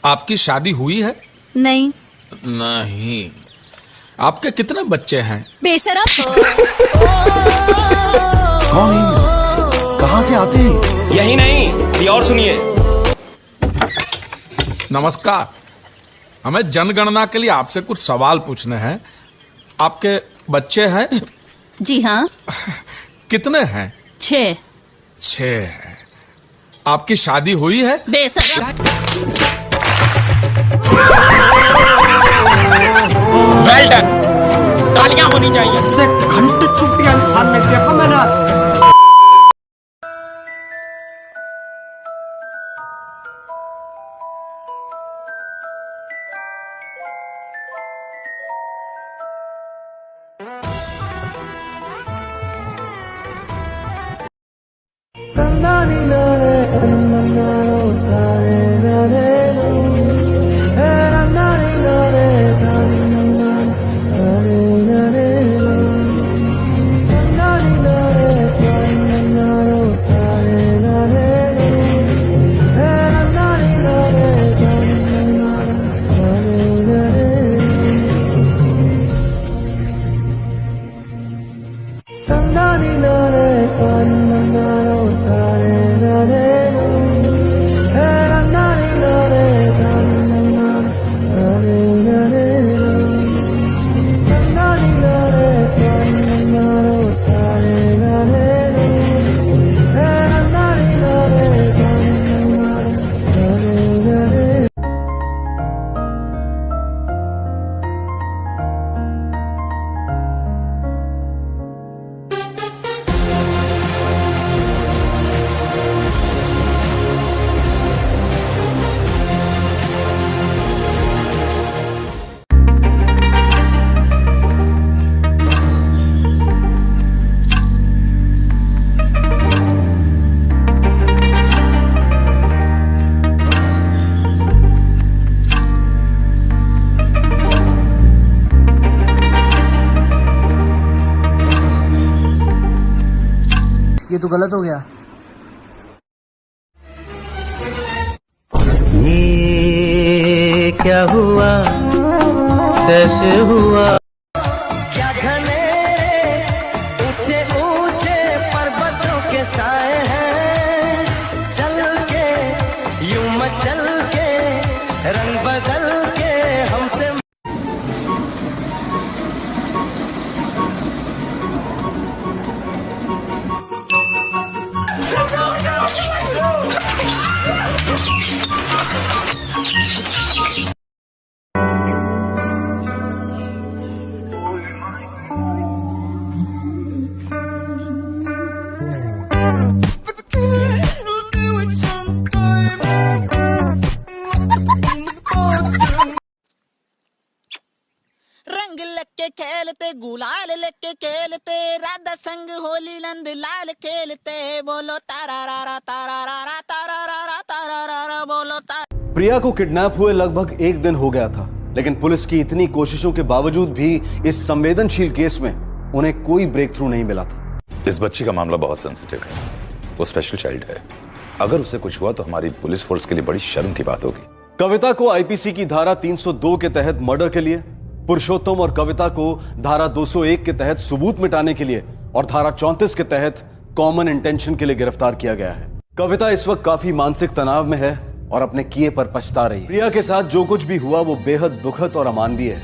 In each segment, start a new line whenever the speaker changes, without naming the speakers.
आपकी शादी हुई है?
नहीं।
नहीं। आपके कितने बच्चे हैं?
बेशरम।
कौन है? कहाँ से आते हैं?
यही नहीं, ये और सुनिए।
नमस्कार, हमें जनगणना के लिए आपसे कुछ सवाल पूछने हैं। आपके बच्चे हैं?
जी हाँ।
कितने हैं?
6।
6 हैं। आपकी शादी हुई है?
बेशरम।
वेल डन, तालियां होनी चाहिए।
इससे घंटे चुटिया इंसान नहीं देखा मैंने आज।
ये तो गलत हो गया।
ये क्या हुआ, कैसे हुआ? क्या घनेरे ऊंचे ऊंचे पर्वतों के साए हैं, चल के यूं मचल के रंग बदल के हमसे।
रंग लेके खेलते, गुलाल लेके खेलते, राधा संग होली नंद लाल खेलते, बोलो तारारारा तारारारा तारारारा तारारारा बोलो तारा।
प्रिया को किडनैप हुए लगभग 1 दिन हो गया था, लेकिन पुलिस की इतनी कोशिशों के बावजूद भी इस संवेदनशील केस में उन्हें कोई ब्रेक थ्रू नहीं मिला था।
इस बच्ची का मामला बहुत सेंसिटिव है, वो स्पेशल चाइल्ड है। अगर उसे कुछ हुआ तो हमारी पुलिस फोर्स के लिए बड़ी शर्म की बात होगी।
कविता को आईपीसी की धारा 302 के तहत मर्डर के लिए, पुरुषोत्तम और कविता को धारा 201 के तहत सबूत मिटाने के लिए और धारा 34 के तहत कॉमन इंटेंशन के लिए गिरफ्तार किया गया है। कविता इस वक्त काफी मानसिक तनाव में है और अपने किए पर पछता रही है। प्रिया के साथ जो कुछ भी हुआ वो बेहद दुखद और अमानवीय है।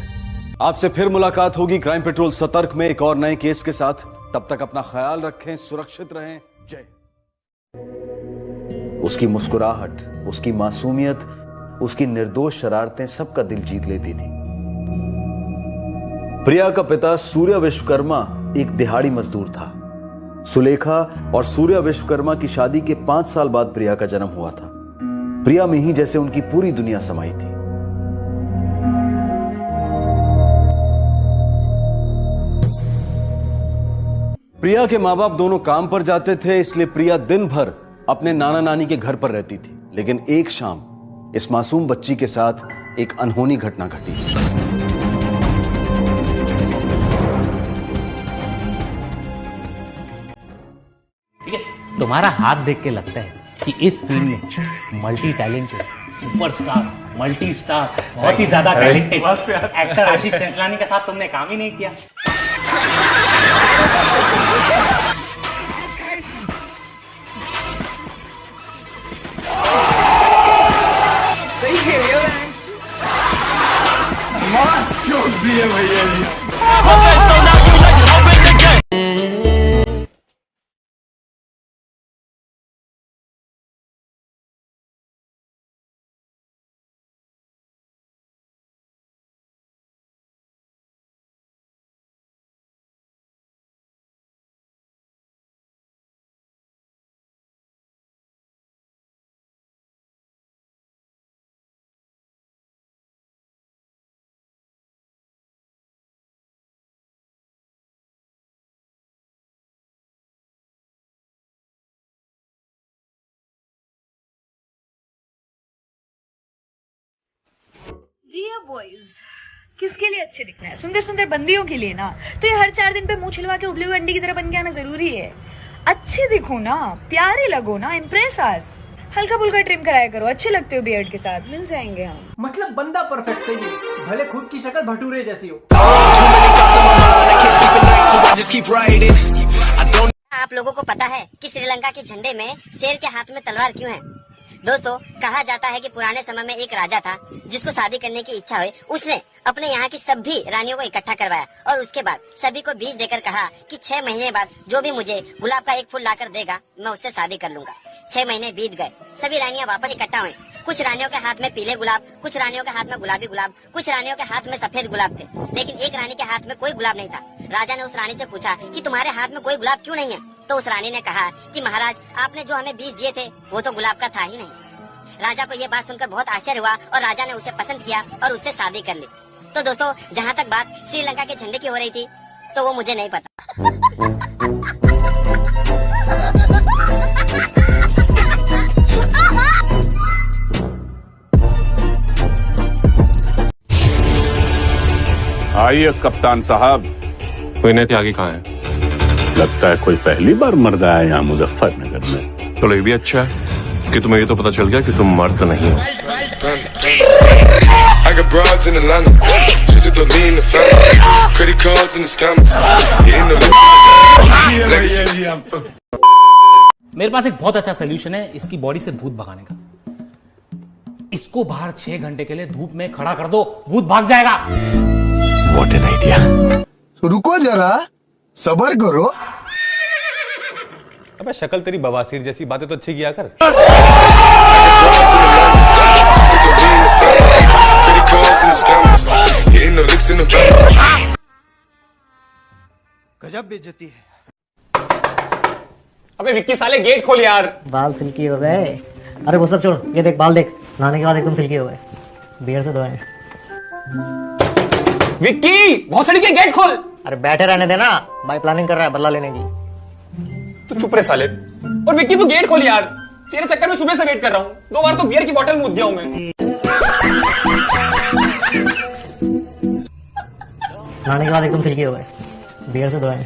आपसे फिर मुलाकात होगी क्राइम पेट्रोल सतर्क में एक और नए केस के साथ। तब तक अपना ख्याल रखें, सुरक्षित रहें। जय। उसकी मुस्कुराहट, उसकी मासूमियत, उसकी निर्दोष शरारतें सबका दिल जीत लेती थी। प्रिया का पिता सूर्य विश्वकर्मा एक दिहाड़ी मजदूर था। सुलेखा और सूर्य विश्वकर्मा की शादी के 5 साल बाद प्रिया का जन्म हुआ था। प्रिया में ही जैसे उनकी पूरी दुनिया समाई थी। प्रिया के माँ बाप दोनों काम पर जाते थे, इसलिए प्रिया दिन भर अपने नाना नानी के घर पर रहती थी। लेकिन एक शाम इस मासूम बच्ची के साथ एक अनहोनी घटना घटी।
ठीक है, तुम्हारा हाथ देख के लगता है कि इस फील्ड में multi talented superstar, multi star, बहुत ही ज्यादा टैलेंटेड एक्टर आशीष चंचलानी के साथ तुमने काम ही नहीं किया।
सही है भैया जी।
डियर बॉयज, किसके लिए अच्छे दिखना है? सुंदर सुंदर बंदियों के लिए ना। तो ये हर 4 दिन पे मुंह छिलवा के उबले हुए अंडे की तरह बन के आना जरूरी है? अच्छे दिखो ना, प्यारे लगो ना, इम्प्रेस आस। हल्का फुल्का ट्रिम कराया करो, अच्छे लगते हो बियर्ड के साथ, मिल जाएंगे हम।
मतलब बंदा परफेक्ट चाहिए, भले खुद की शक्ल भटूरे जैसी हो।
आप लोगों को पता है कि श्रीलंका के झंडे में शेर के हाथ में तलवार क्यों है? दोस्तों, कहा जाता है कि पुराने समय में एक राजा था जिसको शादी करने की इच्छा हुई। उसने अपने यहाँ की सभी रानियों को इकट्ठा करवाया और उसके बाद सभी को बीज देकर कहा कि 6 महीने बाद जो भी मुझे गुलाब का एक फूल लाकर देगा मैं उससे शादी कर लूंगा। 6 महीने बीत गए, सभी रानियां वापस इकट्ठा हुई। कुछ रानियों के हाथ में पीले गुलाब, कुछ रानियों के हाथ में गुलाबी गुलाब, कुछ रानियों के हाथ में सफेद गुलाब थे, लेकिन एक रानी के हाथ में कोई गुलाब नहीं था। राजा ने उस रानी से पूछा कि तुम्हारे हाथ में कोई गुलाब क्यों नहीं है? तो उस रानी ने कहा कि महाराज, आपने जो हमें बीज दिए थे वो तो गुलाब का था ही नहीं। राजा को ये बात सुनकर बहुत आश्चर्य हुआ और राजा ने उसे पसंद किया और उससे शादी कर ली। तो दोस्तों, जहाँ तक बात श्रीलंका के झंडे की हो रही थी तो वो मुझे नहीं पता।
आइए कप्तान साहब।
कोई त्यागी कहाँ है?
लगता है कोई पहली बार मर्द आया यहाँ मुजफ्फरनगर में।
चलो, ये भी अच्छा है कि तुम्हें ये तो पता चल गया कि तुम मर्द नहीं हो।
मेरे पास एक बहुत अच्छा सोल्यूशन है इसकी बॉडी से भूत भगाने का। इसको बाहर 6 घंटे के लिए धूप में खड़ा कर दो, भूत भाग जाएगा।
What an idea।
रुको जरा, सबर करो।
अबे शक्ल तेरी बवासीर जैसी, बातें तो अच्छी किया कर।
गजब बेइज्जती है।
अबे विक्की साले गेट खोल यार।
बाल सिल्की हो गए। अरे वो सब छोड़, ये देख बाल देख, नहाने के बाद एकदम सिल्की हो गए। बियर से धोए।
विक्की, भोसड़ी के गेट खोल।
अरे बैठे रहने देना, भाई प्लानिंग कर रहा है बदला लेने की।
तू चुप रहे साले। और विक्की तू गेट खोल यार, तेरे चक्कर में सुबह से वेट कर रहा हूँ। 2 बार तो बियर की बोतल मुँह दिया हूँ मैं।
नहाने के बाद एकदम सिल्की हो गए। बियर से धोए।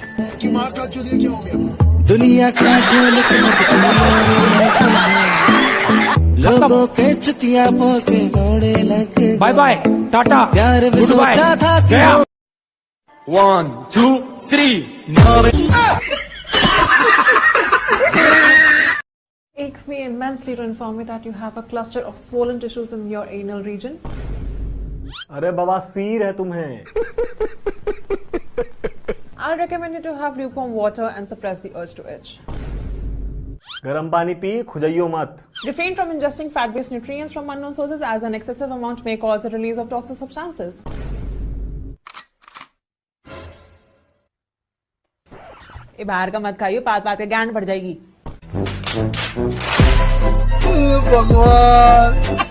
दुनिया का झोल लोगों के चुतिया से मोड़े लगे।
बाय बाय, टाटा,
प्यार में सोचा था
गया। 1 2 3
Aches me immensely to inform you that you have a cluster of swollen tissues in your anal region.
अरे बवासीर है तुम्हें।
I recommend you to have lukewarm water and suppress the urge to itch.
गर्म पानी P, खुजाइयो मत।
Refrain from ingesting fat-based nutrients from unknown sources as an excessive amount may cause the release of toxic substances. ये बाहर का मत खाइयो, पात के गांड पड़ जाएगी।
भगवान।